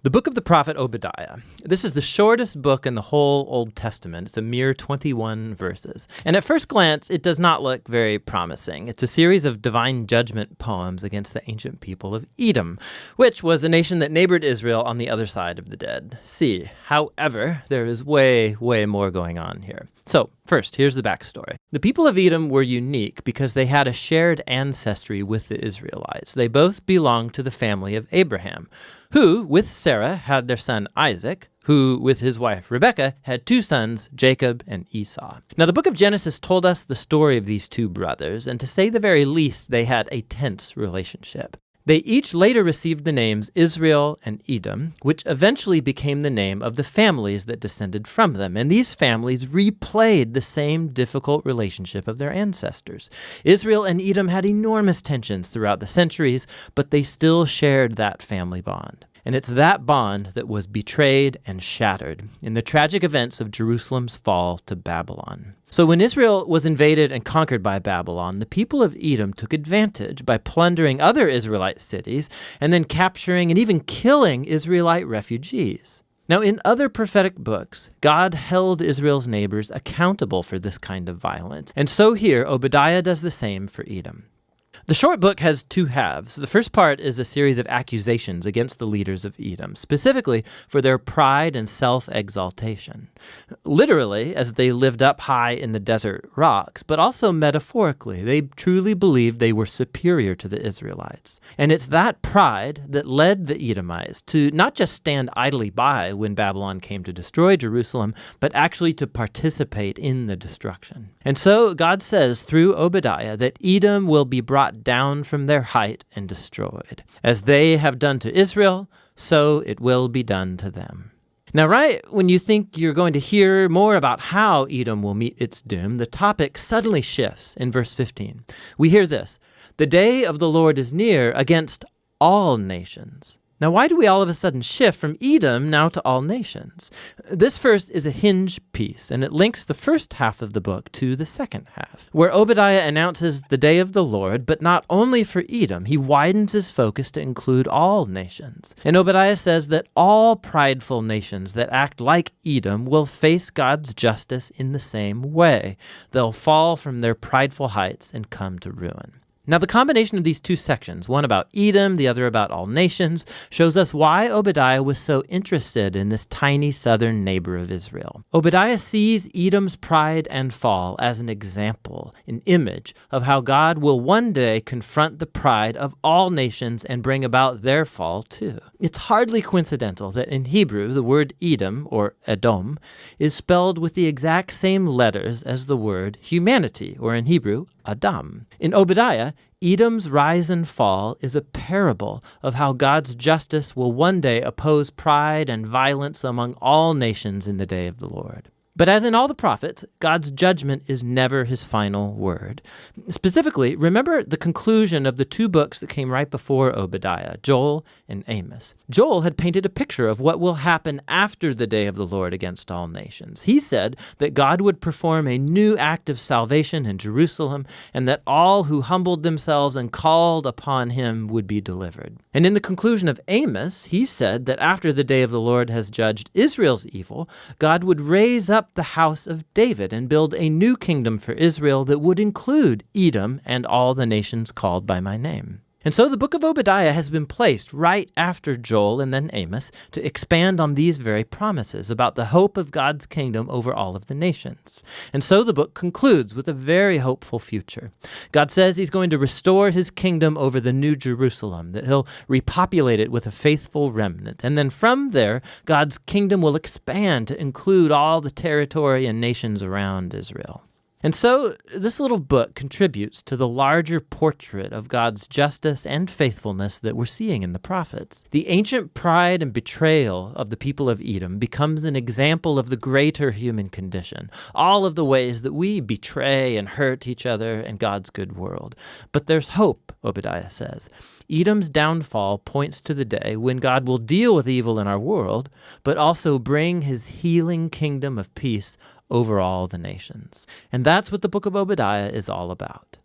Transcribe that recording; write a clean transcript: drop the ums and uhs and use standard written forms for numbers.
The book of the prophet Obadiah. This is the shortest book in the whole Old Testament. It's a mere 21 verses. And at first glance, it does not look very promising. It's a series of divine judgment poems against the ancient people of Edom, which was a nation that neighbored Israel on the other side of the Dead Sea. However, there is way more going on here. So, first, here's the backstory. The people of Edom were unique because they had a shared ancestry with the Israelites. They both belonged to the family of Abraham, who, with Sarah, had their son Isaac, who, with his wife Rebekah, had two sons, Jacob and Esau. Now, the book of Genesis told us the story of these two brothers, and to say the very least, they had a tense relationship. They each later received the names Israel and Edom, which eventually became the name of the families that descended from them. And these families replayed the same difficult relationship of their ancestors. Israel and Edom had enormous tensions throughout the centuries, but they still shared that family bond. And it's that bond that was betrayed and shattered in the tragic events of Jerusalem's fall to Babylon. So when Israel was invaded and conquered by Babylon, the people of Edom took advantage by plundering other Israelite cities and then capturing and even killing Israelite refugees. Now, in other prophetic books, God held Israel's neighbors accountable for this kind of violence. And so here, Obadiah does the same for Edom. The short book has two halves. The first part is a series of accusations against the leaders of Edom, specifically for their pride and self-exaltation. Literally, as they lived up high in the desert rocks, but also metaphorically, they truly believed they were superior to the Israelites. And it's that pride that led the Edomites to not just stand idly by when Babylon came to destroy Jerusalem, but actually to participate in the destruction. And so God says through Obadiah that Edom will be brought down from their height and destroyed. As they have done to Israel, so it will be done to them. Now, right when you think you're going to hear more about how Edom will meet its doom, the topic suddenly shifts in verse 15. We hear this: "The day of the Lord is near against all nations." Now, why do we all of a sudden shift from Edom now to all nations? This verse is a hinge piece, and it links the first half of the book to the second half, where Obadiah announces the day of the Lord, but not only for Edom. He widens his focus to include all nations. And Obadiah says that all prideful nations that act like Edom will face God's justice in the same way. They'll fall from their prideful heights and come to ruin. Now, the combination of these two sections, one about Edom, the other about all nations, shows us why Obadiah was so interested in this tiny southern neighbor of Israel. Obadiah sees Edom's pride and fall as an example, an image of how God will one day confront the pride of all nations and bring about their fall too. It's hardly coincidental that in Hebrew, the word Edom, or Edom, is spelled with the exact same letters as the word humanity, or in Hebrew, Adam. In Obadiah, Edom's rise and fall is a parable of how God's justice will one day oppose pride and violence among all nations in the day of the Lord. But as in all the prophets, God's judgment is never his final word. Specifically, remember the conclusion of the two books that came right before Obadiah, Joel and Amos. Joel had painted a picture of what will happen after the day of the Lord against all nations. He said that God would perform a new act of salvation in Jerusalem, and that all who humbled themselves and called upon him would be delivered. And in the conclusion of Amos, he said that after the day of the Lord has judged Israel's evil, God would raise up the house of David and build a new kingdom for Israel that would include Edom and all the nations called by my name. And so the book of Obadiah has been placed right after Joel and then Amos to expand on these very promises about the hope of God's kingdom over all of the nations. And so the book concludes with a very hopeful future. God says he's going to restore his kingdom over the new Jerusalem, that he'll repopulate it with a faithful remnant. And then from there, God's kingdom will expand to include all the territory and nations around Israel. And so this little book contributes to the larger portrait of God's justice and faithfulness that we're seeing in the prophets. The ancient pride and betrayal of the people of Edom becomes an example of the greater human condition, all of the ways that we betray and hurt each other in God's good world. But there's hope, Obadiah says. Edom's downfall points to the day when God will deal with evil in our world, but also bring his healing kingdom of peace over all the nations. And that's what the book of Obadiah is all about.